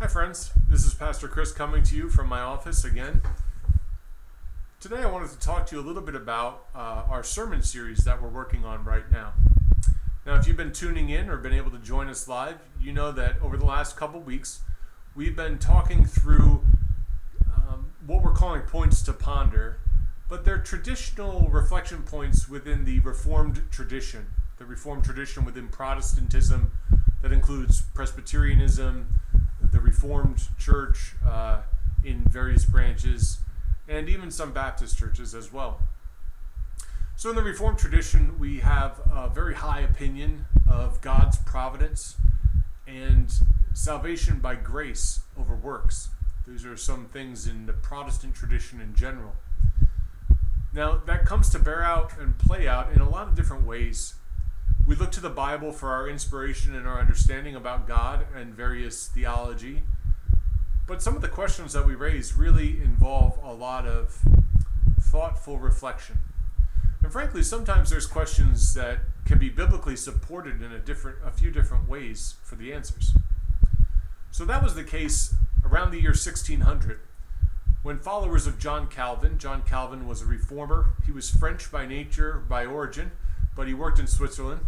Hi friends, this is Pastor Chris coming to you from my office again. Today I wanted to talk to you a little bit about our sermon series that we're working on right now. Now if you've been tuning in or been able to join us live, you know that over the last couple weeks we've been talking through what we're calling points to ponder, but they're traditional reflection points within the Reformed tradition. The Reformed tradition within Protestantism that includes Presbyterianism, the Reformed Church in various branches, and even some Baptist churches as well. So in the Reformed tradition, we have a very high opinion of God's providence and salvation by grace over works. These are some things in the Protestant tradition in general. Now, that comes to bear out and play out in a lot of different ways. We look to the Bible for our inspiration and our understanding about God and various theology. But some of the questions that we raise really involve a lot of thoughtful reflection. And frankly, sometimes there's questions that can be biblically supported in a few different ways for the answers. So that was the case around the year 1600, when followers of John Calvin was a reformer. He was French by nature, by origin, but he worked in Switzerland.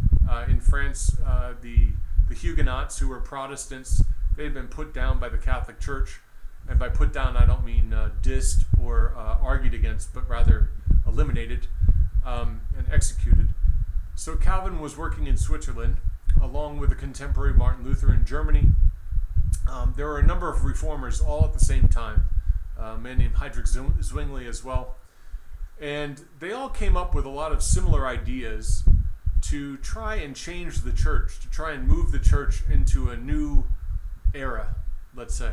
In France, the Huguenots, who were Protestants, they had been put down by the Catholic Church. And by put down, I don't mean dissed or argued against, but rather eliminated and executed. So Calvin was working in Switzerland, along with a contemporary Martin Luther in Germany. There were a number of reformers all at the same time, a man named Heydrich Zwingli as well. And they all came up with a lot of similar ideas to try and change the church, to try and move the church into a new era, let's say.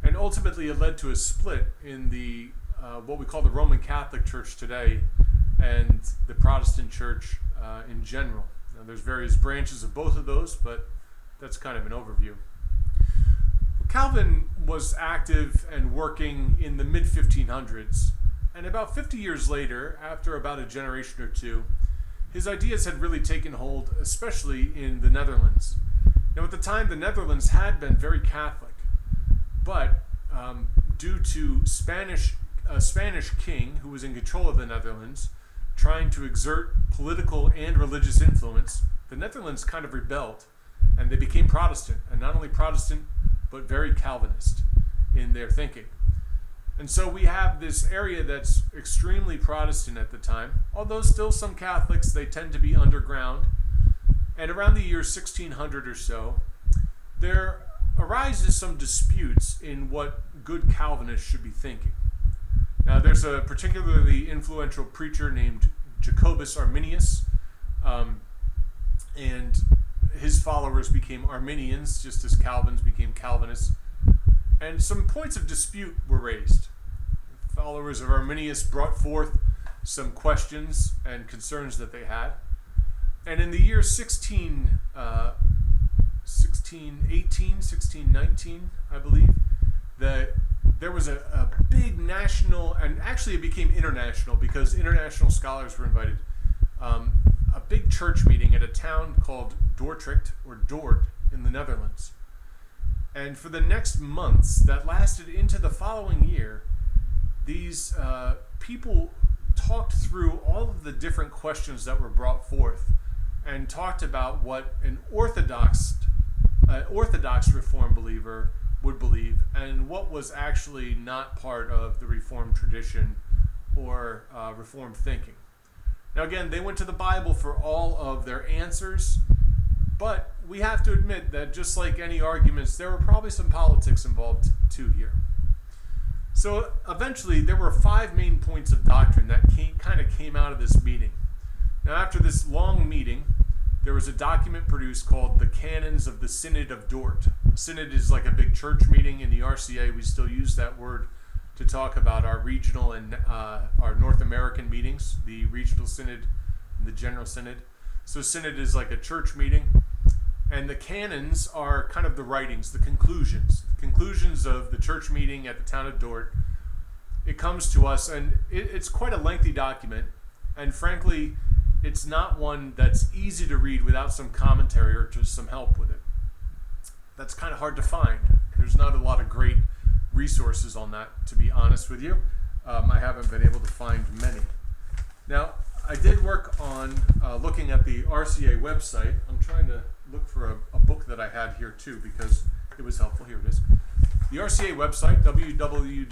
And ultimately it led to a split in the what we call the Roman Catholic Church today and the Protestant Church in general. Now, there's various branches of both of those, but that's kind of an overview. Calvin was active and working in the mid-1500s, and about 50 years later, after about a generation or two, his ideas had really taken hold, especially in the Netherlands. Now, at the time, the Netherlands had been very Catholic, but due to a Spanish king who was in control of the Netherlands, trying to exert political and religious influence, the Netherlands kind of rebelled, and they became Protestant, and not only Protestant, but very Calvinist in their thinking. And so we have this area that's extremely Protestant at the time, although still some Catholics, they tend to be underground. And around the year 1600 or so, there arises some disputes in what good Calvinists should be thinking. Now, there's a particularly influential preacher named Jacobus Arminius, and his followers became Arminians, just as Calvin's became Calvinists. And some points of dispute were raised. Followers of Arminius brought forth some questions and concerns that they had. And in the year 1619, I believe, there was a big national, and actually it became international because international scholars were invited, a big church meeting at a town called Dordrecht, or Dort, in the Netherlands. And for the next months, that lasted into the following year, these people talked through all of the different questions that were brought forth and talked about what an Orthodox Reformed believer would believe and what was actually not part of the Reformed tradition or Reformed thinking. Now again, they went to the Bible for all of their answers, but we have to admit that just like any arguments, there were probably some politics involved too here. So eventually there were 5 main points of doctrine that came out of this meeting. Now after this long meeting, there was a document produced called the Canons of the Synod of Dort. The Synod is like a big church meeting. In the RCA, we still use that word to talk about our regional and our North American meetings, the regional synod and the general synod. So synod is like a church meeting. And the canons are kind of the writings, the conclusions of the church meeting at the town of Dort. It comes to us, and it's quite a lengthy document. And frankly, it's not one that's easy to read without some commentary or just some help with it. That's kind of hard to find. There's not a lot of great resources on that, to be honest with you. I haven't been able to find many. Now, I did work on looking at the RCA website. I'm trying to look for a book that I had here too because it was helpful. Here it is. The RCA website, www.rca.org.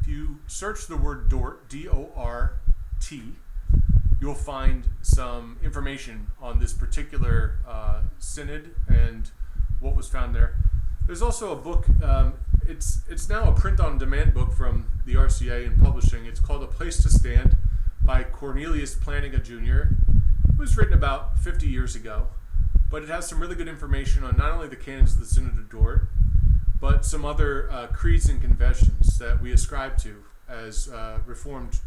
If you search the word Dort, D-O-R-T, you'll find some information on this particular synod and what was found there. There's also a book, it's now a print-on-demand book from the RCA in publishing. It's called A Place to Stand by Cornelius Plantinga Jr. It was written about 50 years ago, but it has some really good information on not only the canons of the Synod of Dort, but some other creeds and confessions that we ascribe to as Reformed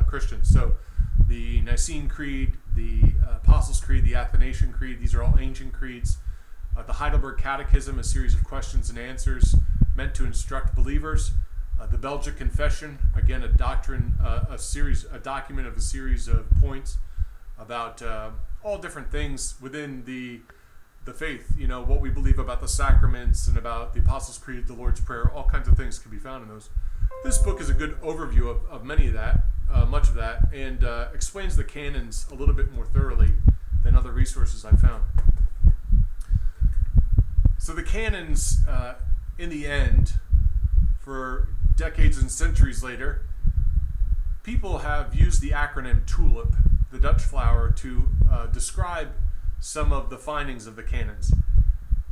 Christians. So the Nicene Creed, the Apostles' Creed, the Athanasian Creed, these are all ancient creeds. The Heidelberg Catechism, a series of questions and answers meant to instruct believers. The Belgic Confession, again, a document of a series of points about all different things within the faith. You know, what we believe about the sacraments and about the Apostles' Creed, the Lord's Prayer, all kinds of things can be found in those. This book is a good overview of many of that, much of that, and explains the canons a little bit more thoroughly than other resources I found. So the canons, in the end, for decades and centuries later, people have used the acronym TULIP, the Dutch flower, to describe some of the findings of the canons.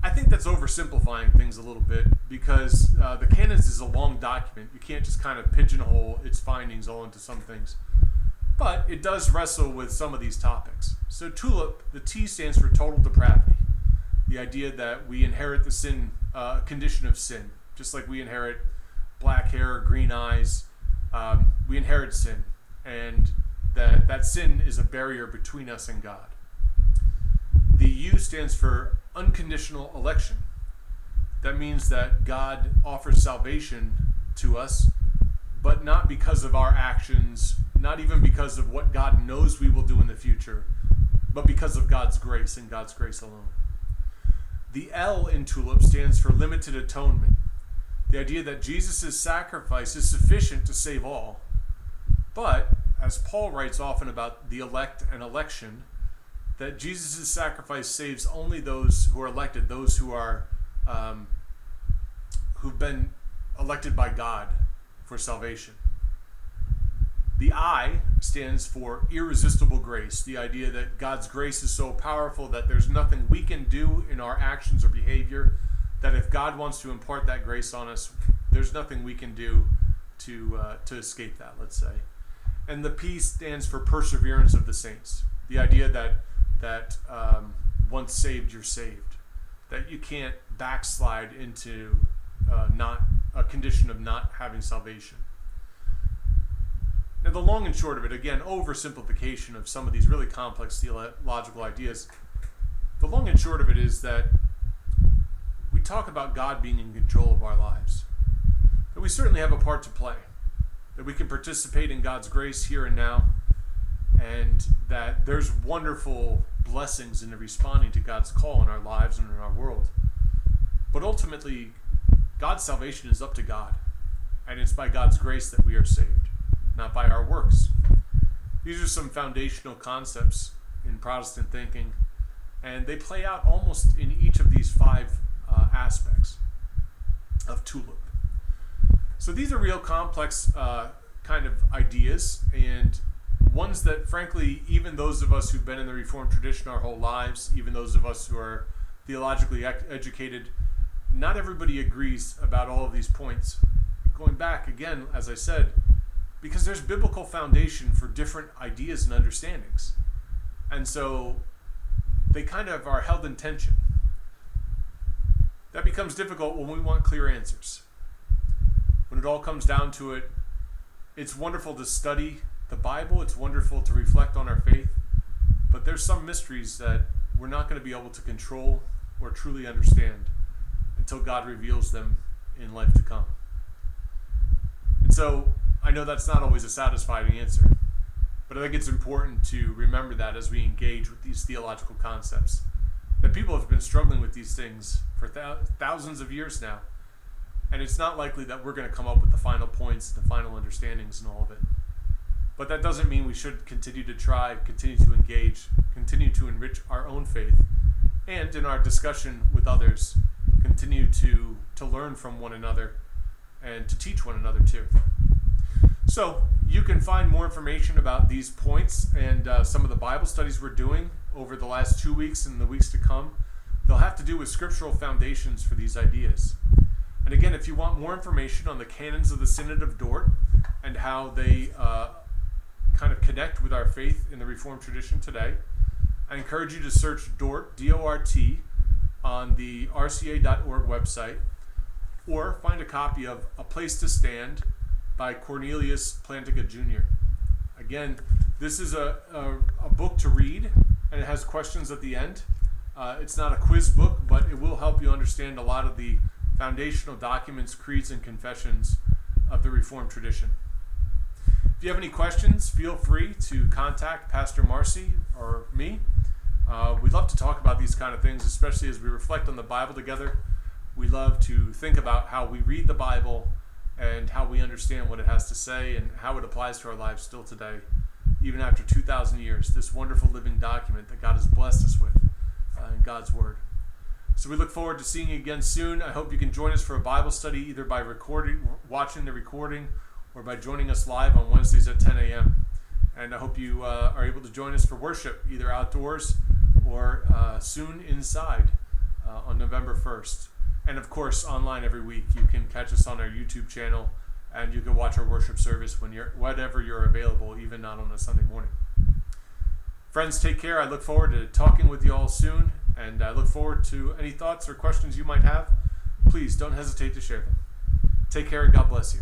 I think that's oversimplifying things a little bit because the canons is a long document. You can't just kind of pigeonhole its findings all into some things. But it does wrestle with some of these topics. So TULIP, the T stands for total depravity. The idea that we inherit the sin, condition of sin, just like we inherit black hair, green eyes, we inherit sin, and that sin is a barrier between us and God. The U stands for Unconditional Election. That means that God offers salvation to us, but not because of our actions, not even because of what God knows we will do in the future, but because of God's grace and God's grace alone. The L in TULIP stands for limited atonement. The idea that Jesus' sacrifice is sufficient to save all. But, as Paul writes often about the elect and election, that Jesus' sacrifice saves only those who are elected, those who are who've been elected by God for salvation. The I stands for irresistible grace, the idea that God's grace is so powerful that there's nothing we can do in our actions or behavior, that if God wants to impart that grace on us, there's nothing we can do to escape that, let's say. And the P stands for perseverance of the saints, the idea that once saved, you're saved, that you can't backslide into not a condition of not having salvation. Now, the long and short of it, again, oversimplification of some of these really complex theological ideas. The long and short of it is that we talk about God being in control of our lives, that we certainly have a part to play, that we can participate in God's grace here and now, and that there's wonderful blessings in responding to God's call in our lives and in our world. But ultimately, God's salvation is up to God, and it's by God's grace that we are saved, not by our works. These are some foundational concepts in Protestant thinking, and they play out almost in each of these five aspects of TULIP. So these are real complex kind of ideas, and ones that, frankly, even those of us who've been in the Reformed tradition our whole lives, even those of us who are theologically educated, not everybody agrees about all of these points. Going back, again, as I said, because there's biblical foundation for different ideas and understandings. And so they kind of are held in tension. That becomes difficult when we want clear answers. When it all comes down to it, it's wonderful to study the Bible, it's wonderful to reflect on our faith, but there's some mysteries that we're not going to be able to control or truly understand until God reveals them in life to come. And so I know that's not always a satisfying answer, but I think it's important to remember that as we engage with these theological concepts, that people have been struggling with these things for thousands of years now. And it's not likely that we're going to come up with the final points, the final understandings and all of it. But that doesn't mean we should continue to try, continue to engage, continue to enrich our own faith, and in our discussion with others, continue to learn from one another and to teach one another too. So you can find more information about these points and some of the Bible studies we're doing over the last 2 weeks and the weeks to come. They'll have to do with scriptural foundations for these ideas. And again, if you want more information on the Canons of the Synod of Dort and how they kind of connect with our faith in the Reformed tradition today, I encourage you to search Dort, D-O-R-T, on the rca.org website, or find a copy of A Place to Stand by Cornelius Plantinga Jr. Again, this is a book to read, and it has questions at the end. It's not a quiz book, but it will help you understand a lot of the foundational documents, creeds, and confessions of the Reformed tradition. If you have any questions, feel free to contact Pastor Marcy or me. We'd love to talk about these kind of things, especially as we reflect on the Bible together. We love to think about how we read the Bible and how we understand what it has to say and how it applies to our lives still today, even after 2,000 years, this wonderful living document that God has blessed us with in God's Word. So we look forward to seeing you again soon. I hope you can join us for a Bible study either by watching the recording or by joining us live on Wednesdays at 10 a.m. And I hope you are able to join us for worship, either outdoors or soon inside on November 1st. And of course, online every week. You can catch us on our YouTube channel, and you can watch our worship service whenever you're available, even not on a Sunday morning. Friends, take care. I look forward to talking with you all soon, and I look forward to any thoughts or questions you might have. Please don't hesitate to share them. Take care, and God bless you.